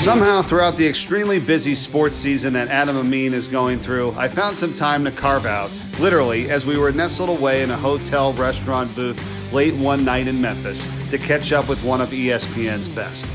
Somehow, throughout the extremely busy sports season that Adam Amin is going through, I found some time to carve out, literally, as we were nestled away in a hotel restaurant booth late one night in Memphis, to catch up with one of ESPN's best.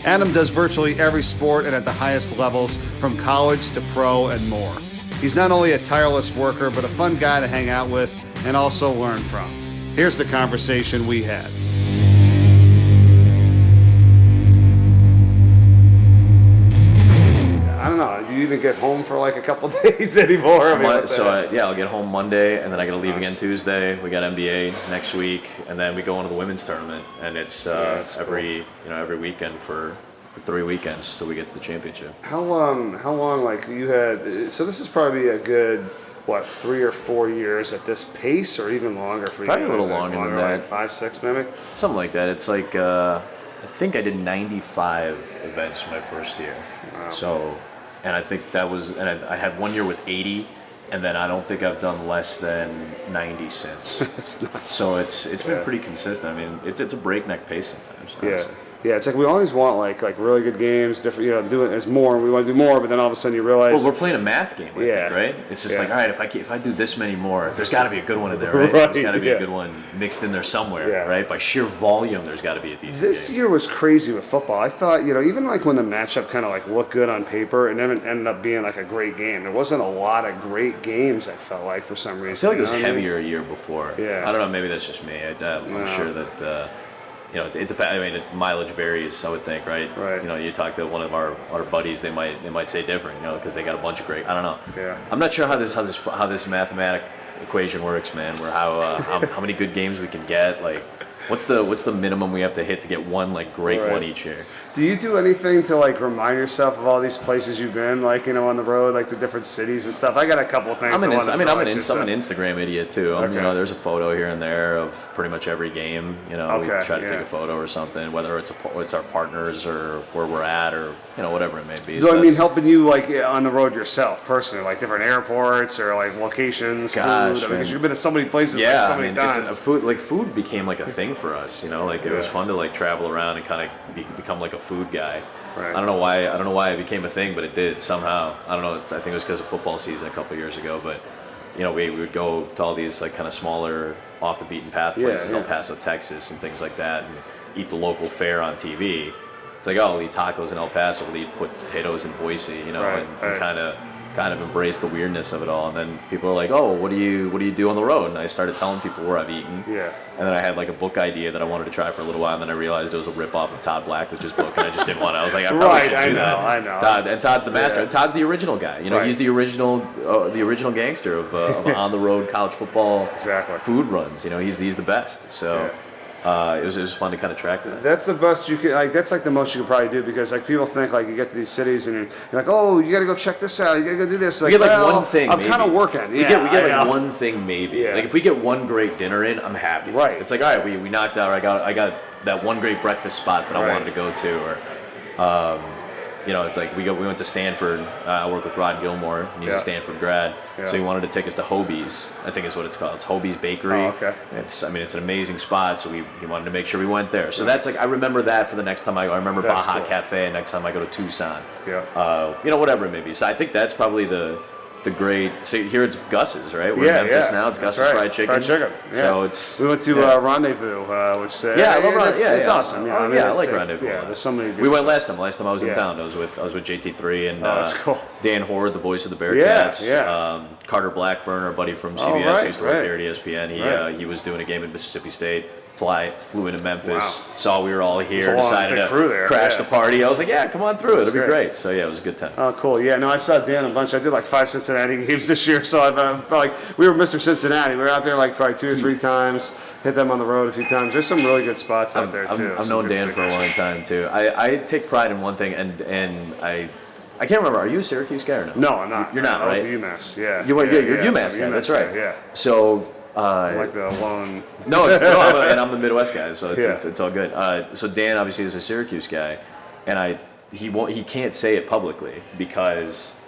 Adam does virtually every sport and at the highest levels, from college to pro and more. He's not only a tireless worker, but a fun guy to hang out with and also learn from. Here's the conversation we had. I don't know. Do you even get home for like a couple days anymore? I'll get home Monday, and then I got to leave again Tuesday. We got NBA next week, and then we go into the women's tournament, and it's every weekend for 3 weekends till we get to the championship. How long? Like you had? So this is probably a good 3 or 4 years at this pace, or even longer for you? Probably a little longer than that. Like 5, 6 maybe. Something like that. It's like I think I did 95 events my first year. Wow. So. And I think that was, and I had 1 year with 80, and then I don't think I've done less than 90 since. That's nuts. So it's been pretty consistent. I mean, it's a breakneck pace sometimes. Honestly. Yeah, it's like we always want like really good games, different, do it as more, and we want to do more, but then all of a sudden you realize. Well, we're playing a math game, I think, right? It's just like, all right, if I do this many more, there's got to be a good one in there, right? There's got to be a good one mixed in there somewhere, right? By sheer volume, there's got to be a decent This game. year was crazy with football. I thought, even like when the matchup kind of like looked good on paper, and then it ended up being like a great game. There wasn't a lot of great games, I felt like, for some reason. I feel like it was heavier a year before. Yeah. I don't know, maybe that's just me. I'm sure that... it depends. I mean, mileage varies. I would think, right? Right. You talk to one of our buddies, they might say different. Because they got a bunch of great. I don't know. Yeah. I'm not sure how this mathematic equation works, man. Where how many good games we can get. Like, what's the minimum we have to hit to get one great one each year? Do you do anything to remind yourself of all these places you've been, on the road, like the different cities and stuff? I got a couple of things. I'm an Instagram idiot too. There's a photo here and there of pretty much every game. We try to take a photo or something, whether it's our partners or where we're at or whatever it may be. So helping you on the road yourself personally, like different airports or locations, food. Because you've been to so many places, so many times. Food became like a thing for us. It was fun to travel around and kind of become like a food guy. Right. I don't know why it became a thing, but it did somehow. I don't know. I think it was because of football season a couple of years ago. But we would go to all these kind of smaller, off the beaten path places, El Paso, Texas, and things like that, and eat the local fare on TV. It's like, oh, we'll eat tacos in El Paso, we'll eat potatoes in Boise, and kind of embrace the weirdness of it all. And then people are like, oh, what do you do on the road? And I started telling people where I've eaten. Yeah. And then I had a book idea that I wanted to try for a little while, and then I realized it was a ripoff of Todd Blackledge's book, and I just didn't want to. I was like, I probably should do that. I know. Todd's the master. Yeah. Todd's the original guy. He's the original gangster of on the road college football food runs. He's the best. So. Yeah. It was fun to kind of track that. That's the best you can. That's the most you can probably do, because people think you get to these cities and you're like, oh, you got to go check this out. You got to go do this. We get one thing. I'm kind of working. We get one thing maybe. Yeah. If we get one great dinner in, I'm happy. Right. It's like, all right, we knocked out. I got that one great breakfast spot that I wanted to go to, or. It's like we went to Stanford. I work with Rod Gilmore, and he's a Stanford grad. Yeah. So he wanted to take us to Hobie's. I think is what it's called. It's Hobie's Bakery. Oh, okay. It's an amazing spot. So he wanted to make sure we went there. So that's I remember that for the next time I go. I remember Baja Cafe next time I go to Tucson. Yeah. Whatever it may be. So I think that's probably the great. See, here it's Gus's, right? We're in Memphis now. It's Gus's Fried Chicken. Yeah. So we went to Rendezvous, which I love Rendezvous. It's awesome. I like Rendezvous. Yeah, there's so many. We went last time. Last time I was in town. I was with JT3 and that's cool. Dan Horde, the voice of the Bearcats. Yeah. Carter Blackburn, our buddy from CBS, who used to work there at ESPN. He was doing a game in Mississippi State. Flew into Memphis, saw we were all here, decided to crash the party. I was like, yeah, come on through. It'll be great. So, yeah, it was a good time. Oh, cool. Yeah, no, I saw Dan a bunch. I did 5 Cincinnati games this year, so I've we were Mr. Cincinnati. We were out there probably 2 or 3 times, hit them on the road a few times. There's some really good spots out there, too. I've known Dan for a long time, too. I take pride in one thing, and I can't remember. Are you a Syracuse guy or no? No, I'm not. You're not, right? I went to UMass, yeah. You're UMass guy. That's right. Yeah. So... like the lone. And I'm the Midwest guy, so it's all good. So Dan obviously is a Syracuse guy, and he can't say it publicly because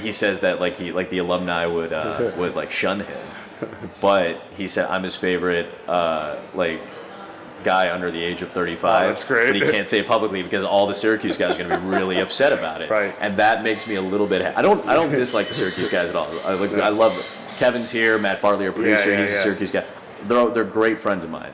he says that the alumni would shun him, but he said I'm his favorite guy under the age of 35. Oh, that's great. But he can't say it publicly because all the Syracuse guys are going to be really upset about it. Right. And that makes me a little bit. I don't dislike the Syracuse guys at all. I love Kevin's here. Matt Bartley, our producer, he's a Syracuse guy. They're great friends of mine.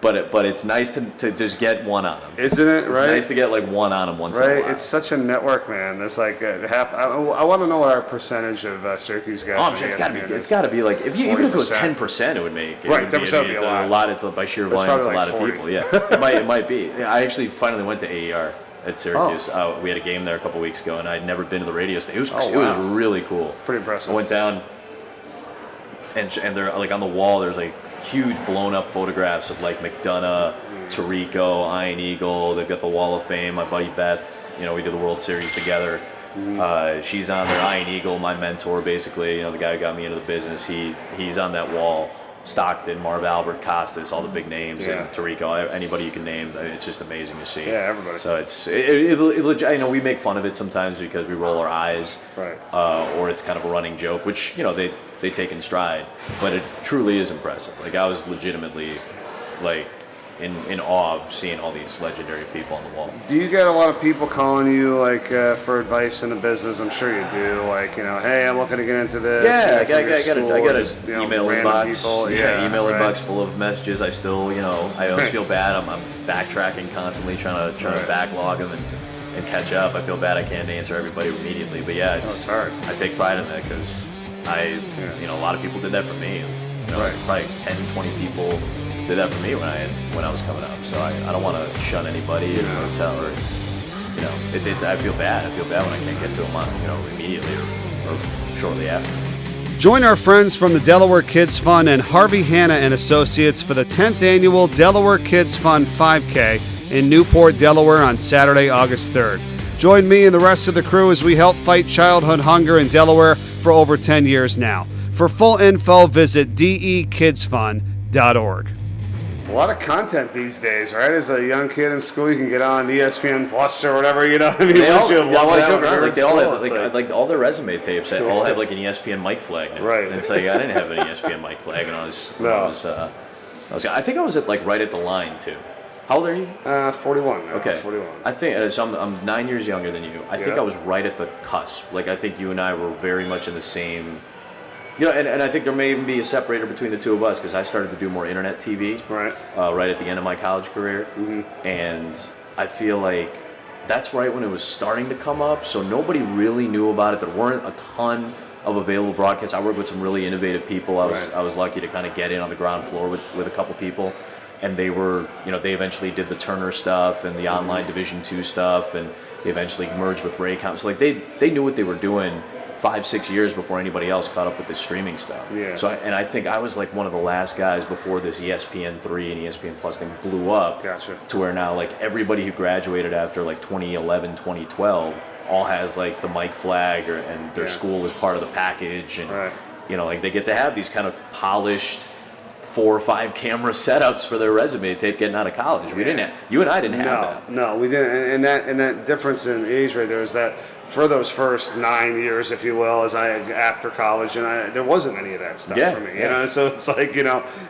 But it's nice to just get one on them. Isn't it? It's nice to get like one on them once in a while. It's such a network, man. There's like half. I want to know what our percentage of Syracuse guys. Oh, it's got to be like even if it was 10%, it would make right. 10% would be a lot. It's by sheer volume. It's a lot of people. Yeah, it might be. I actually finally went to AER at Syracuse. We had a game there a couple weeks ago, and I'd never been to the radio station. It was really cool. Pretty impressive. I went down, and they're like on the wall. There's like huge blown up photographs of like McDonough, Tirico, Iron Eagle. They've got the Wall of Fame. My buddy Beth, we did the World Series together. She's on there. Iron Eagle, my mentor, basically. The guy who got me into the business. He's on that wall. Stockton, Marv Albert, Costas, all the big names, and Tirico, anybody you can name. It's just amazing to see. Yeah, everybody. So we make fun of it sometimes because we roll our eyes, right? Or it's kind of a running joke, which they take in stride. But it truly is impressive. Like I was legitimately, like, in awe of seeing all these legendary people on the wall. Do you get a lot of people calling you like for advice in the business? I'm sure you do. Like hey, I'm looking to get into this. Yeah, I got an email inbox. People. Email inbox full of messages. I still, I always feel bad. I'm backtracking constantly, trying to backlog them and catch up. I feel bad I can't answer everybody immediately. But yeah, it's hard. I take pride in that because a lot of people did that for me. Probably 10, 20 people did that for me when I was coming up. So I don't want to shun anybody or tell or I feel bad. I feel bad when I can't get to them immediately or shortly after. Join our friends from the Delaware Kids Fund and Harvey Hanna and Associates for the 10th annual Delaware Kids Fund 5K in Newport, Delaware on Saturday, August 3rd. Join me and the rest of the crew as we help fight childhood hunger in Delaware for over 10 years now. For full info, visit dekidsfund.org. A lot of content these days, right? As a young kid in school, you can get on ESPN Plus or whatever, They all have like all their resume tapes. They all have like an ESPN mic flag. Right. And it's like I didn't have an ESPN mic flag when I think I was right at the line too. How old are you? 41. Okay. 41. I think so. I'm 9 years younger than you. I think I was right at the cusp. Like I think you and I were very much in the same. And I think there may even be a separator between the two of us because I started to do more internet TV right at the end of my college career. Mm-hmm. And I feel like that's right when it was starting to come up. So nobody really knew about it. There weren't a ton of available broadcasts. I worked with some really innovative people. I was lucky to kind of get in on the ground floor with a couple people. And they were, they eventually did the Turner stuff and the online Division II stuff. And they eventually merged with Raycom. So like they knew what they were doing 5-6 years before anybody else caught up with this streaming stuff. Yeah. So I think I was like one of the last guys before this ESPN 3 and ESPN Plus thing blew up. Gotcha. To where now like everybody who graduated after like 2011, 2012 all has like the mic flag and their school was part of the package and like they get to have these kind of polished 4 or 5 camera setups for their resume tape getting out of college. We didn't. You and I didn't have that. No, we didn't. And that difference in age right there is that for those first 9 years, if you will, after college, and there wasn't any of that stuff for me. So it's like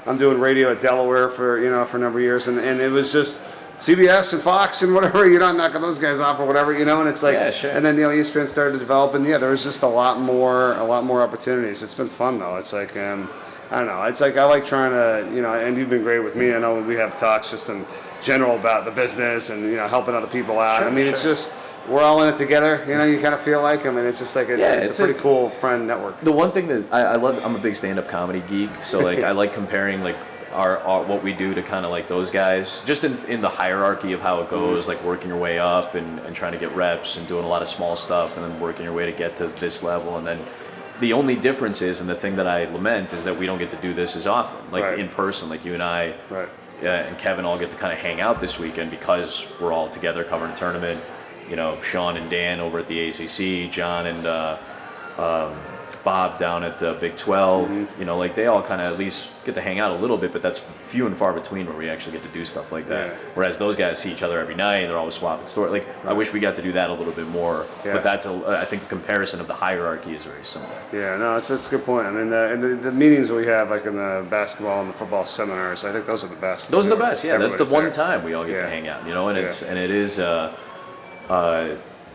I'm doing radio at Delaware for a number of years, and it was just CBS and Fox and whatever. You're not knocking those guys off or whatever, and it's like, and then ESPN started to develop, and there was just a lot more opportunities. It's been fun though. It's like I don't know. It's like I like trying to, and you've been great with me. I know we have talks just in general about the business and helping other people out. It's just we're all in it together. You kind of feel like. It's just like it's a pretty cool friend network. The one thing that I love, I'm a big stand-up comedy geek, so like I like comparing like our what we do to kind of like those guys, just in the hierarchy of how it goes, like working your way up and trying to get reps and doing a lot of small stuff and then working your way to get to this level and then. The only difference is, and the thing that I lament, is that we don't get to do this as often, like in person, like you and I and Kevin all get to kind of hang out this weekend because we're all together covering a tournament. Sean and Dan over at the ACC, John and Bob down at Big 12. You know, like they all kind of at least get to hang out a little bit, but that's few and far between where we actually get to do stuff like that. Yeah. Whereas those guys see each other every night, they're always swapping stories. Like I wish we got to do that a little bit more. Yeah. But that's I think the comparison of the hierarchy is very similar. Yeah, no, it's a good point. I mean, and the meetings that we have, like in the basketball and the football seminars, I think those are the best. Those are the best. Yeah, that's the Everybody's one there. time we all get to hang out. You know, and it is.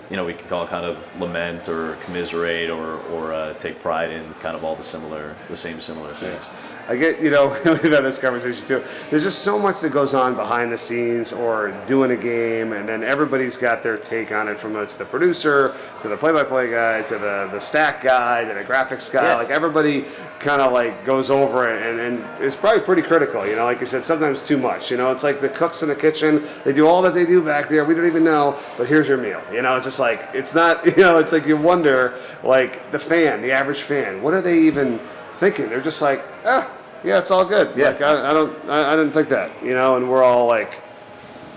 You know, we can call it kind of lament or commiserate or take pride in kind of all the same similar things. I get, you know, we've had this conversation too. There's just so much that goes on behind the scenes or doing a game, and then everybody's got their take on it, from it's the producer to the play-by-play guy to the stat guy to the graphics guy. Yeah. Like everybody kind of like goes over it, and it's probably pretty critical. You know, like you said, sometimes too much. You know, it's like the cooks in the kitchen. They do all that they do back there. We don't even know, but here's your meal. You know, it's just like, it's not, you know, it's like you wonder, like the average fan, what are they even thinking? They're just like, yeah, it's all good. Yeah. Like I didn't think that, you know, and we're all like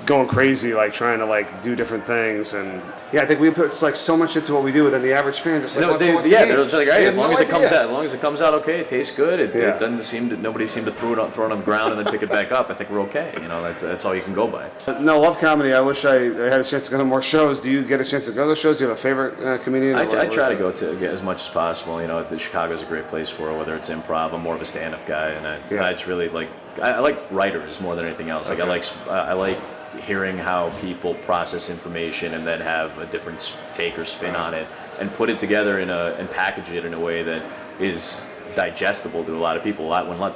going crazy, like trying to like do different things, and I think we put like so much into what we do, and then the average fan just like, they're just like, hey, as long as it comes out okay, it tastes good. It doesn't seem to, nobody seemed to throw it on the ground and then pick it back up. I think we're okay. You know, that's all you can go by. No, love comedy. I wish I had a chance to go to more shows. Do you get a chance to go to those shows? Do you have a favorite comedian? I try to go to as much as possible. You know, Chicago's a great place for it, whether it's improv. I'm more of a stand-up guy, and I just really like, I like writers more than anything else. Like I like hearing how people process information and then have a different take or spin on it, and put it together and package it in a way that is digestible to a lot of people.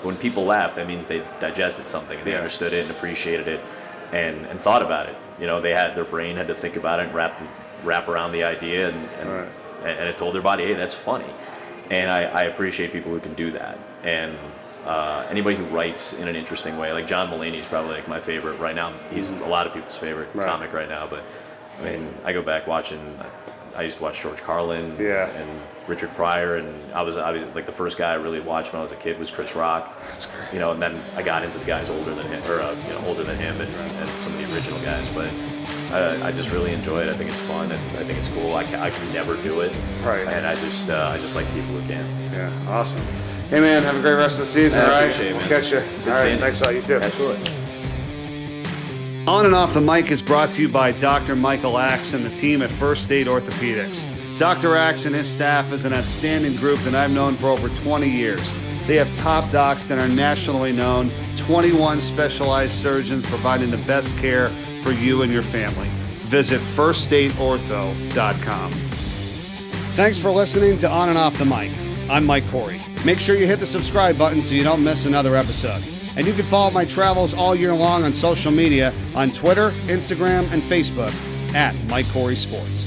When people laugh, that means they digested something and they understood it and appreciated it and thought about it. You know, their brain had to think about it and wrap around the idea and it told their body, hey, that's funny. And I appreciate people who can do that. And anybody who writes in an interesting way, like John Mulaney is probably like my favorite right now. He's a lot of people's favorite comic right now. But I mean, I go back watching. I used to watch George Carlin and Richard Pryor, and I was like the first guy I really watched when I was a kid was Chris Rock. That's great. You know, and then I got into the guys older than him, or older than him, and some of the original guys. But I just really enjoy it. I think it's fun, and I think it's cool. I can never do it, and I just like people who can. Yeah, awesome. Hey man, have a great rest of the season. All right, appreciate it, man. We'll catch you. Good All seeing right, you. thanks a lot. You too. Absolutely. On and Off the Mic is brought to you by Dr. Michael Axe and the team at First State Orthopedics. Dr. Axe and his staff is an outstanding group that I've known for over 20 years. They have top docs that are nationally known, 21 specialized surgeons providing the best care for you and your family. Visit firststateortho.com. Thanks for listening to On and Off the Mic. I'm Mike Corey. Make sure you hit the subscribe button so you don't miss another episode. And you can follow my travels all year long on social media on Twitter, Instagram, and Facebook at Mike Corey Sports.